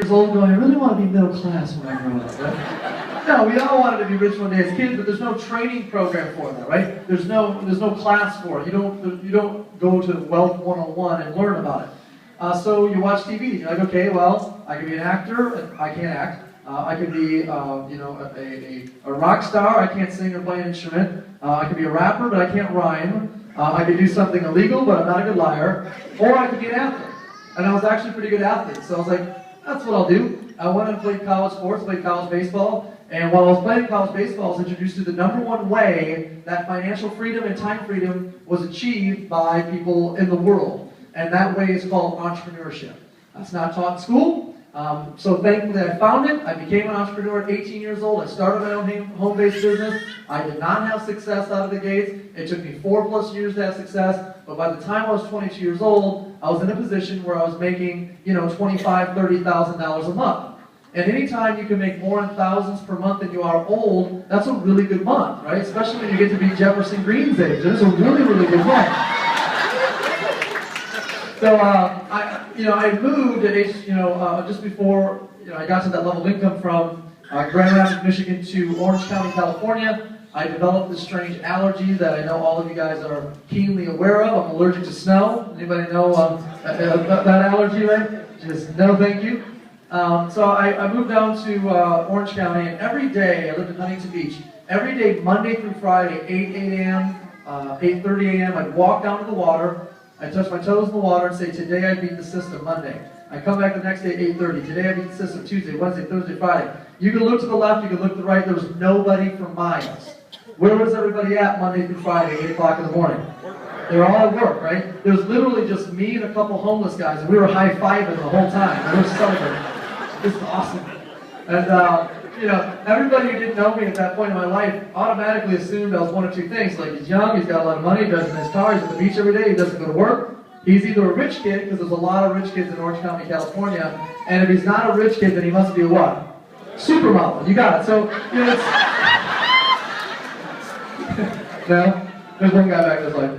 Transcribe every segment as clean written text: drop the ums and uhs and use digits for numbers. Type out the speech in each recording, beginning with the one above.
years old going, I really want to be middle class when I grow up, right? No, we all wanted to be rich one day as kids, but there's no training program for that, right? There's no class for it. You don't go to Wealth 101 and learn about it. So you watch TV. You're like, okay, well, I can be an actor. And I can't act. I could be, a rock star. I can't sing or play an instrument. I could be a rapper, but I can't rhyme. I could do something illegal, but I'm not a good liar. Or I could be an athlete. And I was actually a pretty good athlete. So I was like, that's what I'll do. I went and played college sports, played college baseball. And while I was playing college baseball, I was introduced to the #1 way that financial freedom and time freedom was achieved by people in the world. And that way is called entrepreneurship. That's not taught in school. So thankfully I found it. I became an entrepreneur at 18 years old. I started my own home-based business. I did not have success out of the gates. It took me 4+ years to have success. But by the time I was 22 years old, I was in a position where I was making, $25,000, $30,000 a month. And anytime you can make more in thousands per month than you are old, that's a really good month, right? Especially when you get to be Jefferson Green's age. It's a really, really good month. So I moved at age, just before I got to that level of income from Grand Rapids, Michigan to Orange County, California. I developed this strange allergy that I know all of you guys are keenly aware of. I'm allergic to snow. Anybody know that allergy, right? Just no, thank you. So I moved down to Orange County, and every day, I lived in Huntington Beach. Every day, Monday through Friday, 8 a.m., 8:30 a.m., I'd walk down to the water. I touch my toes in the water and say, today I beat the system, Monday. I come back the next day, 8:30. Today I beat the system, Tuesday, Wednesday, Thursday, Friday. You can look to the left, you can look to the right. There was nobody for miles. Where was everybody at Monday through Friday, 8 o'clock in the morning? They're all at work, right? There's literally just me and a couple homeless guys, and we were high-fiving the whole time. We were celebrating. This is awesome. And, everybody who didn't know me at that point in my life automatically assumed I was one of two things. Like, he's young, he's got a lot of money, he drives in his car, he's at the beach every day, he doesn't go to work. He's either a rich kid, because there's a lot of rich kids in Orange County, California, and if he's not a rich kid, then he must be a what? Supermodel. You got it. So, it's... No? There's one guy back that's like...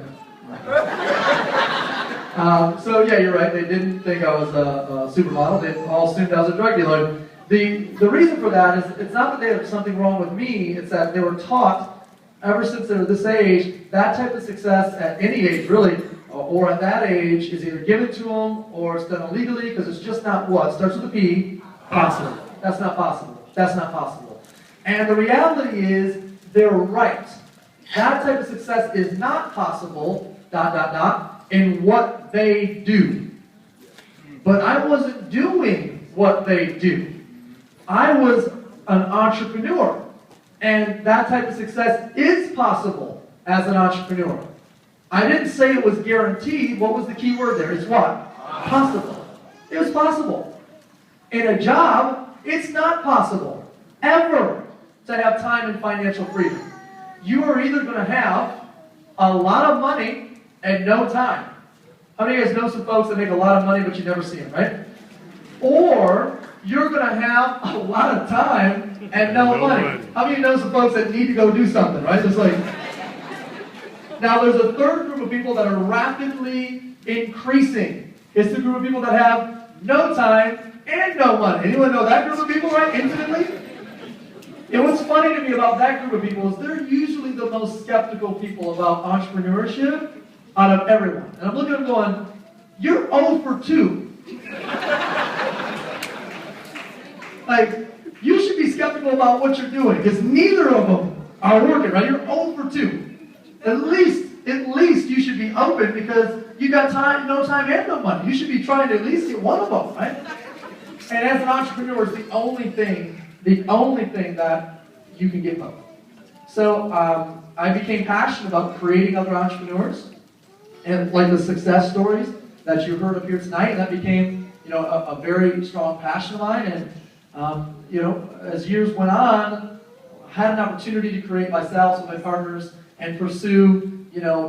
So yeah, you're right. They didn't think I was a supermodel. They all assumed I was a drug dealer. The reason for that is it's not that they have something wrong with me. It's that they were taught ever since they were this age, that type of success at any age really, or at that age, is either given to them or it's done illegally because it's just not what? It starts with a P. Possible. That's not possible. That's not possible. And the reality is they're right. That type of success is not possible, ... in what they do. But I wasn't doing what they do. I was an entrepreneur. And that type of success is possible as an entrepreneur. I didn't say it was guaranteed. What was the key word there? It's what? Possible. It was possible. In a job, it's not possible, ever, to have time and financial freedom. You are either going to have a lot of money and no time. How many of you guys know some folks that make a lot of money but you never see them, right? Or you're going to have a lot of time and no money. How many of you know some folks that need to go do something, right? It's like... Now there's a third group of people that are rapidly increasing. It's the group of people that have no time and no money. Anyone know that group of people, right? Infinitely? And what's funny to me about that group of people is they're usually the most skeptical people about entrepreneurship out of everyone. And I'm looking at them going, you're 0 for 2. Like, you should be skeptical about what you're doing, because neither of them are working, right? You're 0 for 2. At least you should be open because you got time, no time and no money. You should be trying to at least get one of them, right? And as an entrepreneur, it's the only thing that you can get both. So I became passionate about creating other entrepreneurs and like the success stories that you heard up here tonight. And that became, a very strong passion of mine. And as years went on, I had an opportunity to create Visalus with my partners and pursue,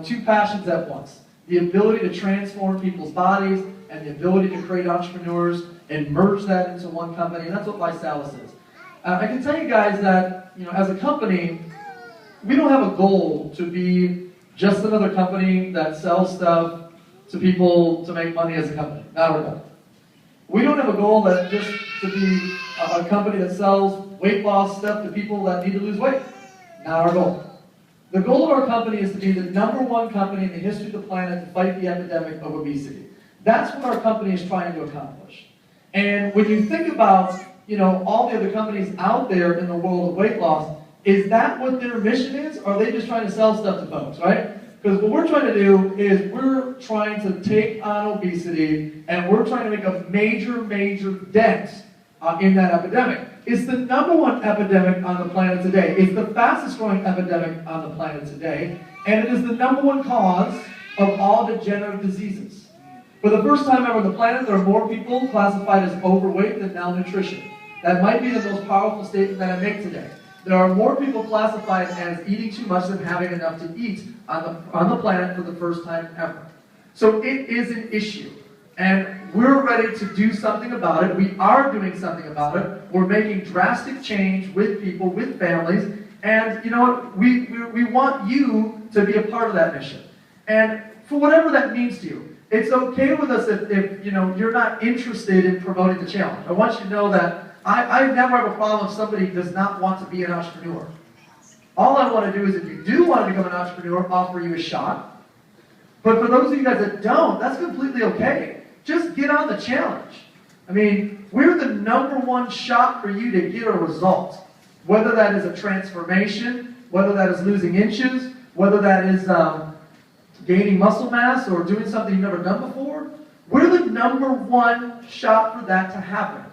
two passions at once. The ability to transform people's bodies and the ability to create entrepreneurs and merge that into one company. And that's what Visalus is. I can tell you guys that, as a company, we don't have a goal to be just another company that sells stuff to people to make money as a company. Not our goal. We don't have a goal that just to be a company that sells weight loss stuff to people that need to lose weight. Not our goal. The goal of our company is to be the #1 company in the history of the planet to fight the epidemic of obesity. That's what our company is trying to accomplish. And when you think about, all the other companies out there in the world of weight loss, is that what their mission is? Or are they just trying to sell stuff to folks, right? Because what we're trying to do is we're trying to take on obesity and we're trying to make a major, major dent in that epidemic. It's the #1 epidemic on the planet today. It's the fastest growing epidemic on the planet today. And it is the #1 cause of all degenerative diseases. For the first time ever on the planet, there are more people classified as overweight than malnutrition. That might be the most powerful statement that I make today. There are more people classified as eating too much than having enough to eat on the planet for the first time ever. So it is an issue. And we're ready to do something about it. We are doing something about it. We're making drastic change with people, with families. And you know what? We want you to be a part of that mission. And for whatever that means to you, it's okay with us if you're not interested in promoting the challenge. I want you to know that I never have a problem if somebody does not want to be an entrepreneur. All I want to do is, if you do want to become an entrepreneur, offer you a shot. But for those of you guys that don't, that's completely okay. Just get on the challenge. I mean, we're the #1 shot for you to get a result. Whether that is a transformation, whether that is losing inches, whether that is gaining muscle mass or doing something you've never done before, we're the #1 shot for that to happen.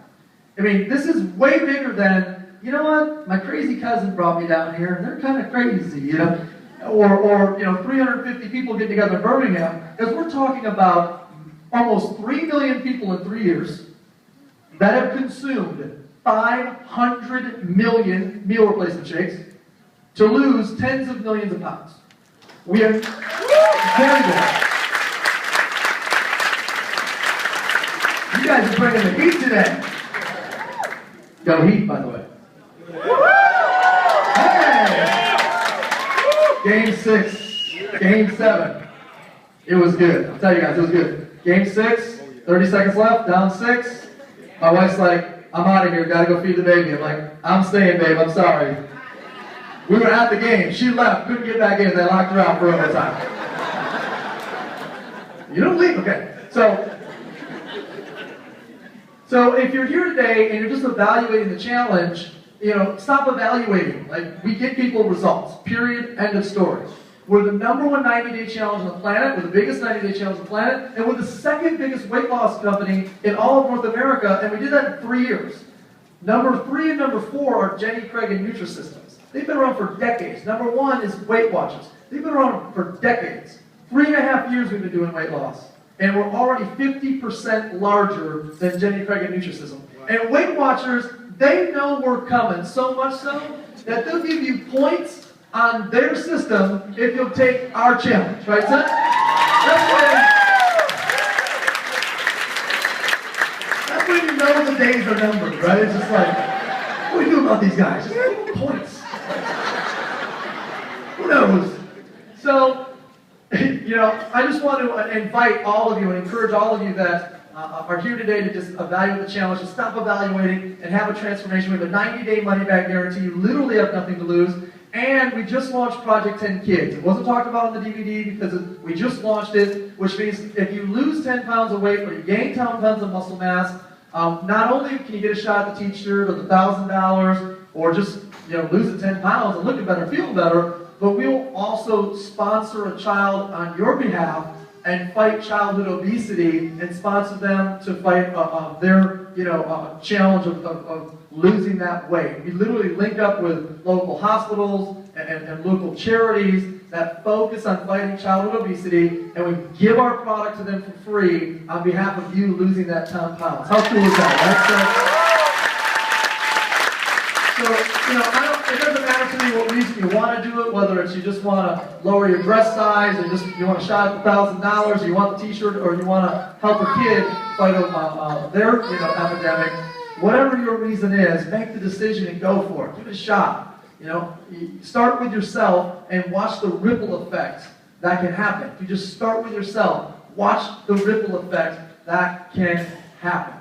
I mean, this is way bigger than, you know what, my crazy cousin brought me down here, and they're kind of crazy, or 350 people get together in Birmingham, because we're talking about almost 3 million people in 3 years that have consumed 500 million meal replacement shakes to lose tens of millions of pounds. We are very good. You guys are bringing the heat today. Go Heat, by the way. Hey! Game 6, Game 7. It was good. I'll tell you guys, it was good. Game 6, 30 seconds left, down 6. My wife's like, I'm out of here, gotta go feed the baby. I'm like, I'm staying, babe, I'm sorry. We were at the game. She left, couldn't get back in. They locked her out for overtime. You don't leave? Okay. So if you're here today and you're just evaluating the challenge, stop evaluating. Like, we get people results. Period. End of story. We're the #1 90-day challenge on the planet. We're the biggest 90-day challenge on the planet. And we're the second biggest weight loss company in all of North America. And we did that in 3 years. Number 3 and number 4 are Jenny Craig and Nutrisystems. They've been around for decades. Number 1 is Weight Watchers. They've been around for decades. 3.5 years we've been doing weight loss. And we're already 50% larger than Jenny Craig and Nutrisystems. Wow. And Weight Watchers, they know we're coming, so much so that they'll give you points on their system if you'll take our challenge. Right, son? That's when you know the days are numbered, right? It's just like, what do we do about these guys? Just give them points. Who knows? So, I just want to invite all of you and encourage all of you that are here today to just evaluate the challenge, to stop evaluating and have a transformation. We have a 90-day money-back guarantee. You literally have nothing to lose. And we just launched Project 10 Kids. It wasn't talked about on the DVD because we just launched it, which means if you lose 10 pounds of weight or you gain 10 pounds of muscle mass, not only can you get a shot at the T-shirt or the $1,000 or just lose the 10 pounds and looking better, feeling better, but we'll also sponsor a child on your behalf and fight childhood obesity and sponsor them to fight their challenge of losing that weight. We literally link up with local hospitals and local charities that focus on fighting childhood obesity, and we give our product to them for free on behalf of you losing that 10 pounds. How cool is that? It doesn't matter to me what reason you want to do it, whether it's you just want to lower your dress size, or you want a shot at $1,000, or you want the T-shirt, or you want to help a kid fight their epidemic. Whatever your reason is, make the decision and go for it. Give it a shot. Start with yourself and watch the ripple effect that can happen. If you just start with yourself, watch the ripple effect that can happen.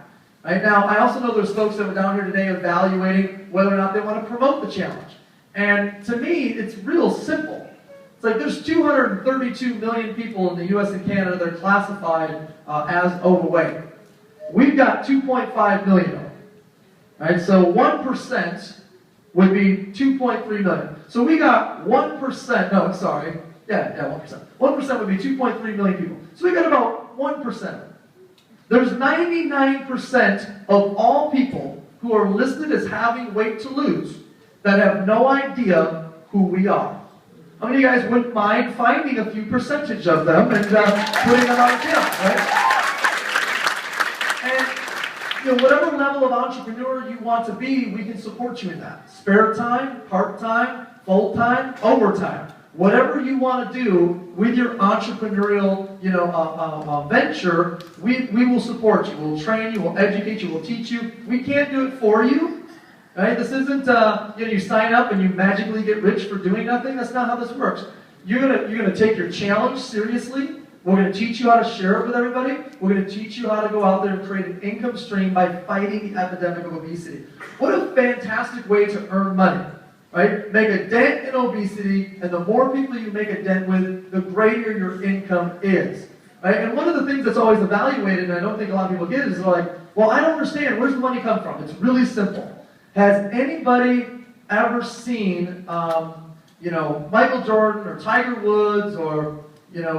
Right now, I also know there's folks that were down here today evaluating whether or not they want to promote the challenge. And to me, it's real simple. It's like there's 232 million people in the U.S. and Canada that are classified as overweight. We've got 2.5 million of them. Right? So 1% would be 2.3 million. So we got 1%, no, I'm sorry. Yeah, 1%. 1% would be 2.3 million people. So we got about 1%. There's 99% of all people who are listed as having weight to lose that have no idea who we are. How many of you guys wouldn't mind finding a few percentage of them and putting them on the account, right? And whatever level of entrepreneur you want to be, we can support you in that. Spare time, part-time, full-time, overtime. Whatever you want to do with your entrepreneurial, venture, we will support you. We'll train you, we'll educate you, we'll teach you. We can't do it for you. Right? This isn't you sign up and you magically get rich for doing nothing. That's not how this works. You're gonna take your challenge seriously. We're going to teach you how to share it with everybody. We're going to teach you how to go out there and create an income stream by fighting the epidemic of obesity. What a fantastic way to earn money, right? Make a dent in obesity, and the more people you make a dent with, the greater your income is, right? And one of the things that's always evaluated, and I don't think a lot of people get it, is like, well, I don't understand. Where's the money come from? It's really simple. Has anybody ever seen, Michael Jordan or Tiger Woods or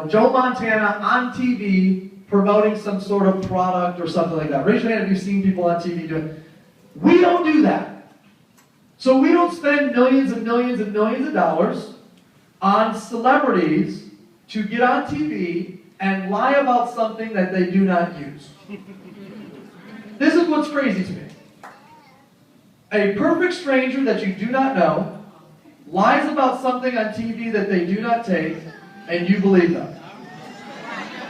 Joe Montana on TV promoting some sort of product or something like that? Raise your hand if you've seen people on TV doing it. We don't do that. So we don't spend millions and millions and millions of dollars on celebrities to get on TV and lie about something that they do not use. This is what's crazy to me. A perfect stranger that you do not know lies about something on TV that they do not take, and you believe them.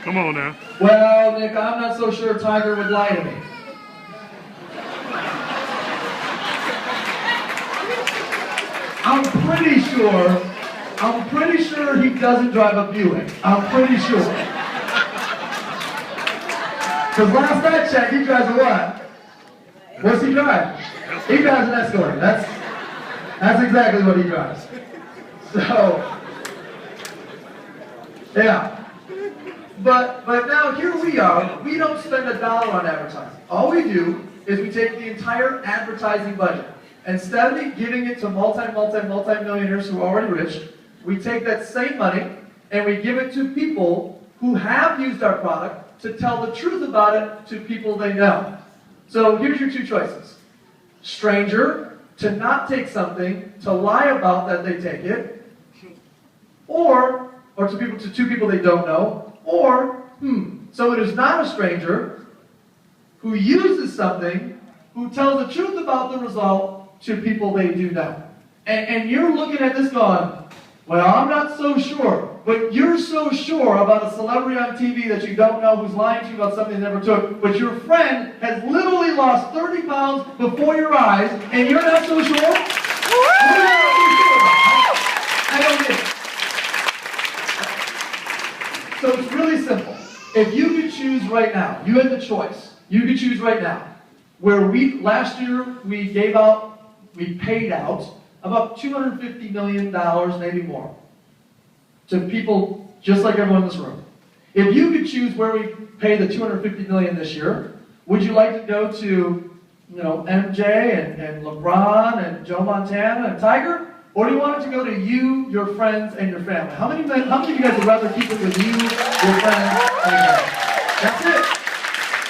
Come on now. Well, Nick, I'm not so sure Tiger would lie to me. I'm pretty sure he doesn't drive a Buick. I'm pretty sure. Because last I checked, he drives a what? What's he drive? He drives an Escalade. That's exactly what he drives. So, yeah. But now here we are. We don't spend $1 on advertising. All we do is we take the entire advertising budget. Instead of giving it to multi-millionaires who are already rich, we take that same money and we give it to people who have used our product to tell the truth about it to people they know. So here's your two choices. Stranger, to not take something, to lie about that they take it, or to two people they don't know, or, so it is not a stranger who uses something, who tells the truth about the result to people they do know. And you're looking at this going, well, I'm not so sure. But you're so sure about a celebrity on TV that you don't know who's lying to you about something they never took, but your friend has literally lost 30 pounds before your eyes, and you're not so sure? I don't get it. So it's really simple. If you could choose right now, you had the choice, you could choose right now, where last year we paid out about $250 million, maybe more, to people just like everyone in this room. If you could choose where we pay the $250 million this year, would you like to go to, MJ and LeBron and Joe Montana and Tiger? Or do you want it to go to you, your friends, and your family? How many of you guys would rather keep it with you, your friends, and your family? That's it.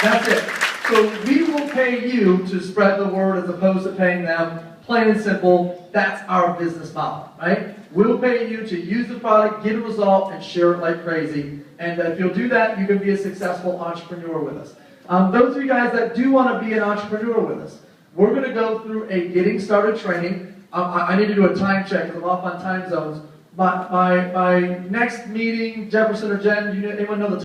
That's it. So we will pay you to spread the word as opposed to paying them. Plain and simple, that's our business model, right? We'll pay you to use the product, get a result, and share it like crazy. And if you'll do that, you can be a successful entrepreneur with us. Those of you guys that do want to be an entrepreneur with us, we're going to go through a getting started training. I need to do a time check because I'm off on time zones. My next meeting, Jefferson or Jen, anyone know the time?